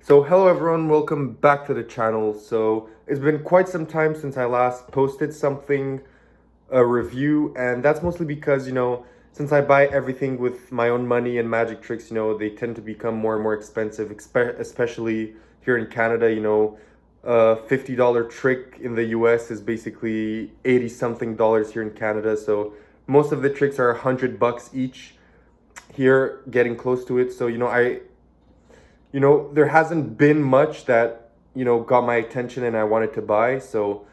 So hello everyone, welcome back to the channel. So it's been quite some time since I last posted something, a review, and that's mostly because, since I buy everything with my own money and magic tricks, they tend to become more and more expensive, especially here in Canada. A $50 trick in the US is basically 80 something dollars here in Canada. So most of the tricks are $100 each here, getting close to it. So, there hasn't been much that, got my attention and I wanted to buy. So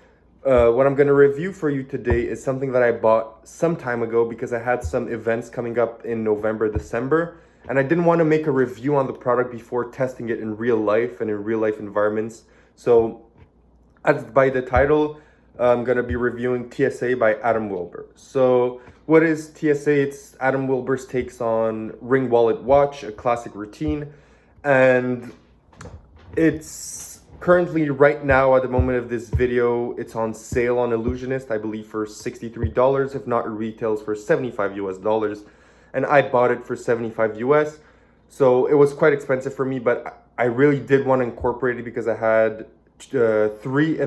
what I'm going to review for you today is something that I bought some time ago because I had some events coming up in November, December, and I didn't want to make a review on the product before testing it in real life and in real life environments. So as by the title, I'm going to be reviewing TSA by Adam Wilber. So what is TSA? It's Adam Wilber's takes on Ring Wallet Watch, a classic routine. And it's currently, right now, at the moment of this video, it's on sale on Illusionist, I believe for $63. If not, it retails for 75 US dollars. And I bought it for 75 US. So it was quite expensive for me, but I really did want to incorporate it because I had three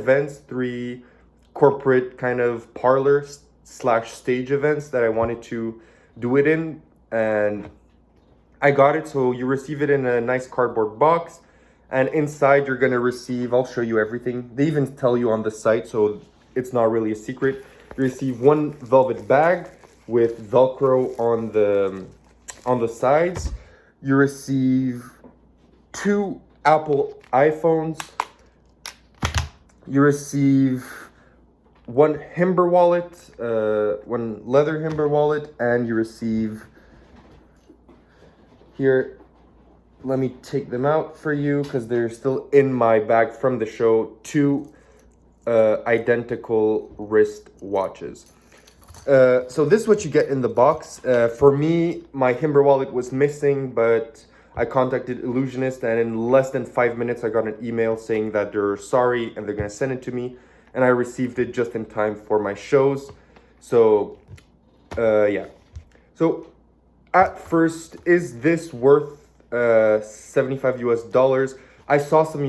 corporate kind of parlor / stage events that I wanted to do it in. And I got it, so you receive it in a nice cardboard box, and inside you're gonna receive, I'll show you everything. They even tell you on the site, so it's not really a secret. You receive one velvet bag with Velcro on the sides. You receive two Apple iPhones. You receive one Himber wallet, one leather Himber wallet, and you receive here, let me take them out for you because they're still in my bag from the show. Two identical wrist watches. So this is what you get in the box. For me, my Himber wallet was missing, but I contacted Illusionist, and in less than 5 minutes, I got an email saying that they're sorry and they're gonna send it to me. And I received it just in time for my shows. So, yeah. So, at first, is this worth 75 US dollars? I saw some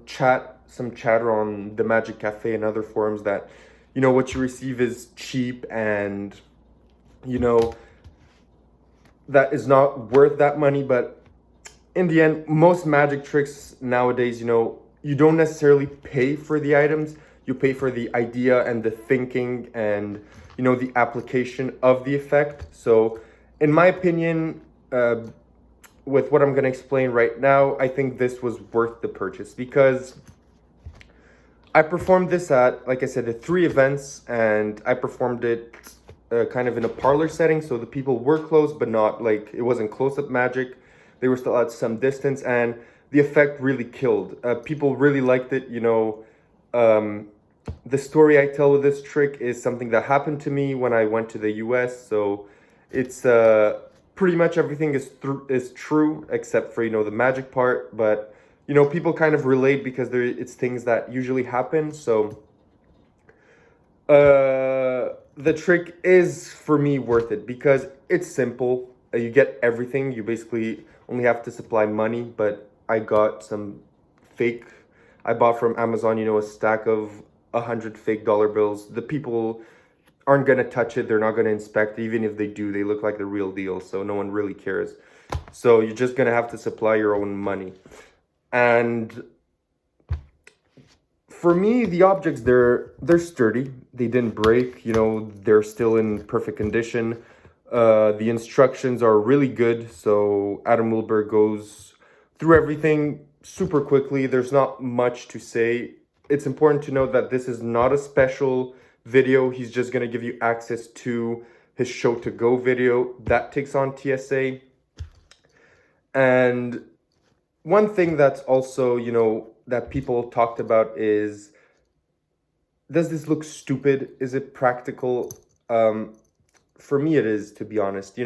chatter on the Magic Cafe and other forums that what you receive is cheap, and that is not worth that money. But in the end, most magic tricks nowadays, you don't necessarily pay for the items. You pay for the idea and the thinking and the application of the effect. So in my opinion, with what I'm going to explain right now, I think this was worth the purchase because I performed this at, like I said, the 3 events, and I performed it kind of in a parlor setting. So the people were close, but not like, it wasn't close-up magic. They were still at some distance, and the effect really killed. People really liked it. The story I tell with this trick is something that happened to me when I went to the US. So it's pretty much everything is true except for the magic part, but people kind of relate because it's things that usually happen. So the trick is, for me, worth it because it's simple. You get everything. You basically only have to supply money, but I got some fake, I bought from Amazon, a stack of 100 fake dollar bills. The people aren't going to touch it. They're not going to inspect it. Even if they do, they look like the real deal. So no one really cares. So you're just going to have to supply your own money. And for me, the objects, they're sturdy. They didn't break. They're still in perfect condition. The instructions are really good. So Adam Wilber goes through everything super quickly. There's not much to say. It's important to note that this is not a special video. He's just going to give you access to his show to go video that takes on TSA. And one thing that's also that people talked about is, does this look stupid? Is it practical? For me it is, to be honest.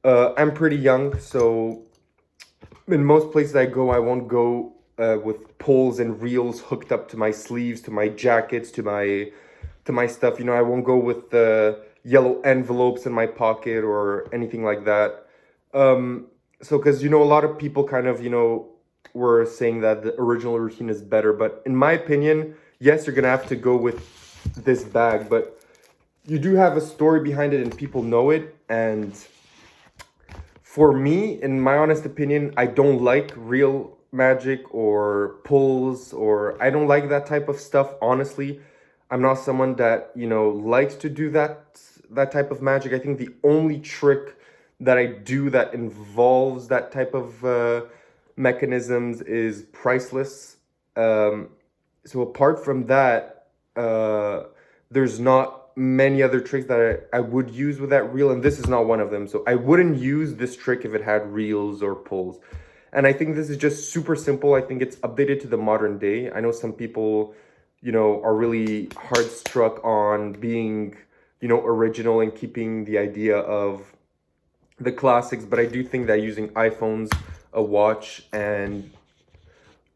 I'm pretty young, so in most places I go, I won't go with poles and reels hooked up to my sleeves, to my jackets, to my stuff. I won't go with yellow envelopes in my pocket or anything like that. So because a lot of people kind of were saying that the original routine is better. But in my opinion, yes, you're gonna have to go with this bag, but you do have a story behind it and people know it. And for me, in my honest opinion, I don't like real magic or pulls, or I don't like that type of stuff. Honestly, I'm not someone that, likes to do that type of magic. I think the only trick that I do that involves that type of mechanisms is priceless. Um, so apart from that, there's not many other tricks that I would use with that reel, and this is not one of them. So I wouldn't use this trick if it had reels or pulls. And I think this is just super simple. I think it's updated to the modern day. I know some people, are really hard struck on being, original and keeping the idea of the classics, but I do think that using iPhones, a watch, and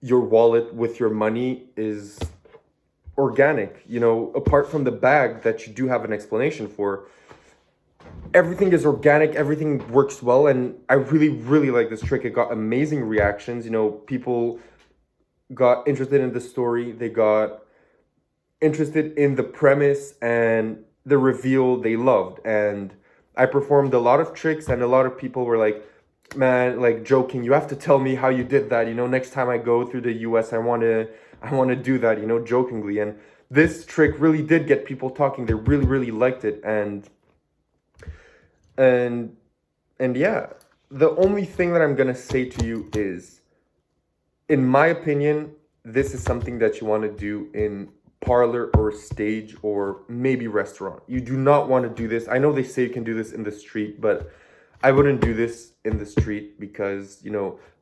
your wallet with your money is organic. Apart from the bag that you do have an explanation for, everything is organic, everything works well, and I really, really like this trick. It got amazing reactions. People got interested in the story, they got interested in the premise, and the reveal they loved. And I performed a lot of tricks, and a lot of people were like, man, like joking, you have to tell me how you did that. Next time I go through the US, I want to do that, jokingly. And this trick really did get people talking. They really, really liked it. And yeah, the only thing that I'm gonna say to you is, in my opinion, this is something that you want to do in parlor or stage or maybe restaurant. You do not want to do this. I know they say you can do this in the street, but I wouldn't do this in the street because,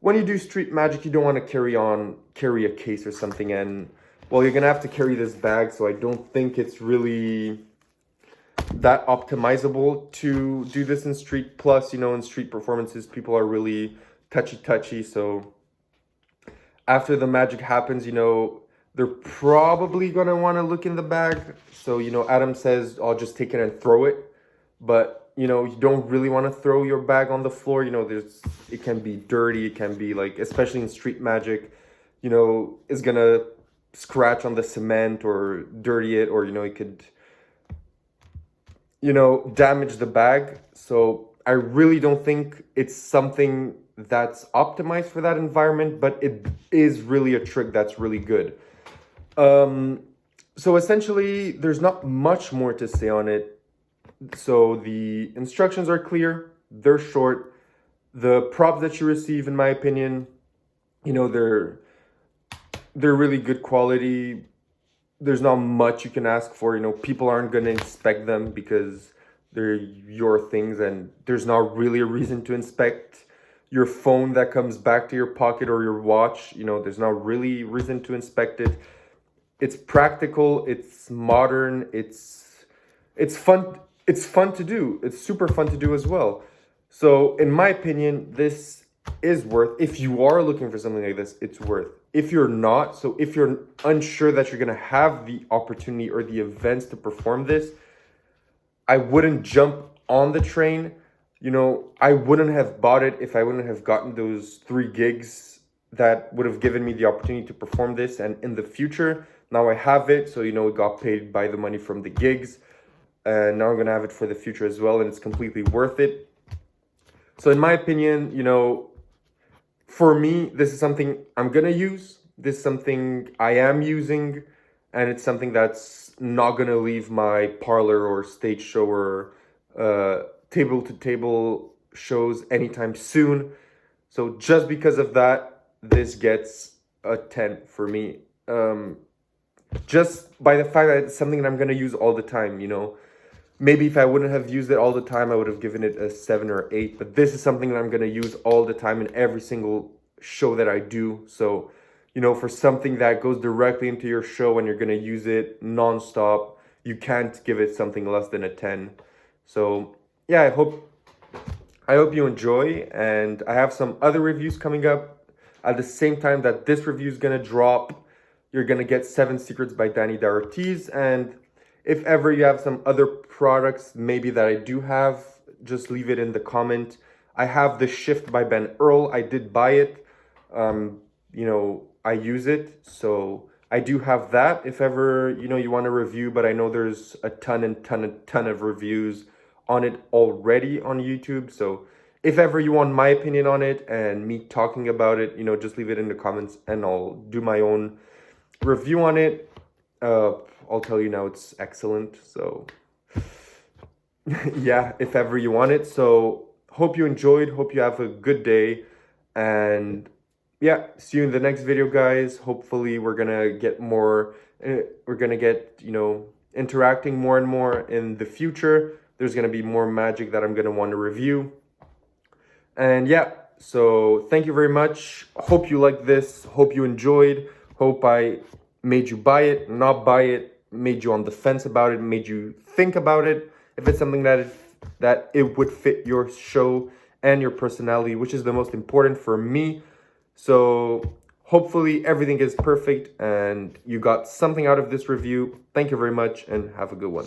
when you do street magic, you don't want to carry a case or something. And, well, you're going to have to carry this bag. So I don't think it's really that optimizable to do this in street. Plus, in street performances, people are really touchy. So after the magic happens, they're probably going to want to look in the bag. So, Adam says, I'll just take it and throw it. But, you don't really want to throw your bag on the floor. It can be dirty. It can be like, especially in street magic, it's going to scratch on the cement or dirty it, or, it could, damage the bag. So I really don't think it's something that's optimized for that environment, but it is really a trick that's really good. So essentially, there's not much more to say on it. So the instructions are clear, they're short. The props that you receive, in my opinion, they're really good quality. There's not much you can ask for. People aren't going to inspect them because they're your things, and there's not really a reason to inspect your phone that comes back to your pocket or your watch. There's not really reason to inspect it. It's practical, it's modern, it's fun. It's fun to do. It's super fun to do as well. So in my opinion, this is worth, if you are looking for something like this, it's worth. If you're not, so if you're unsure that you're going to have the opportunity or the events to perform this, I wouldn't jump on the train. I wouldn't have bought it if I wouldn't have gotten those 3 gigs that would have given me the opportunity to perform this. And in the future, now I have it. So, it got paid by the money from the gigs. And now I'm going to have it for the future as well. And it's completely worth it. So in my opinion, for me, this is something I'm going to use. This is something I am using. And it's something that's not going to leave my parlor or stage show or table-to-table shows anytime soon. So just because of that, this gets a 10 for me. Just by the fact that it's something that I'm going to use all the time, Maybe if I wouldn't have used it all the time, I would have given it a 7 or 8. But this is something that I'm going to use all the time in every single show that I do. So, for something that goes directly into your show and you're going to use it nonstop, you can't give it something less than a 10. So, yeah, I hope you enjoy. And I have some other reviews coming up at the same time that this review is going to drop. You're going to get 7 Secrets by Danny D'Ortiz. And if ever you have some other products maybe that I do have, just leave it in the comment. I have the Shift by Ben Earl. I did buy it. I use it. So I do have that if ever, you want to review, but I know there's a ton of reviews on it already on YouTube. So if ever you want my opinion on it and me talking about it, just leave it in the comments and I'll do my own review on it. I'll tell you now it's excellent. So yeah, if ever you want it. So hope you enjoyed. Hope you have a good day. And yeah, see you in the next video, guys. Hopefully we're gonna get more, interacting more and more in the future. There's gonna be more magic that I'm gonna want to review. And yeah, so thank you very much. Hope you liked this. Hope you enjoyed. Hope I made you buy it, not buy it, made you on the fence about it, made you think about it. If it's something that it would fit your show and your personality, which is the most important for me. So hopefully everything is perfect and you got something out of this review. Thank you very much and have a good one.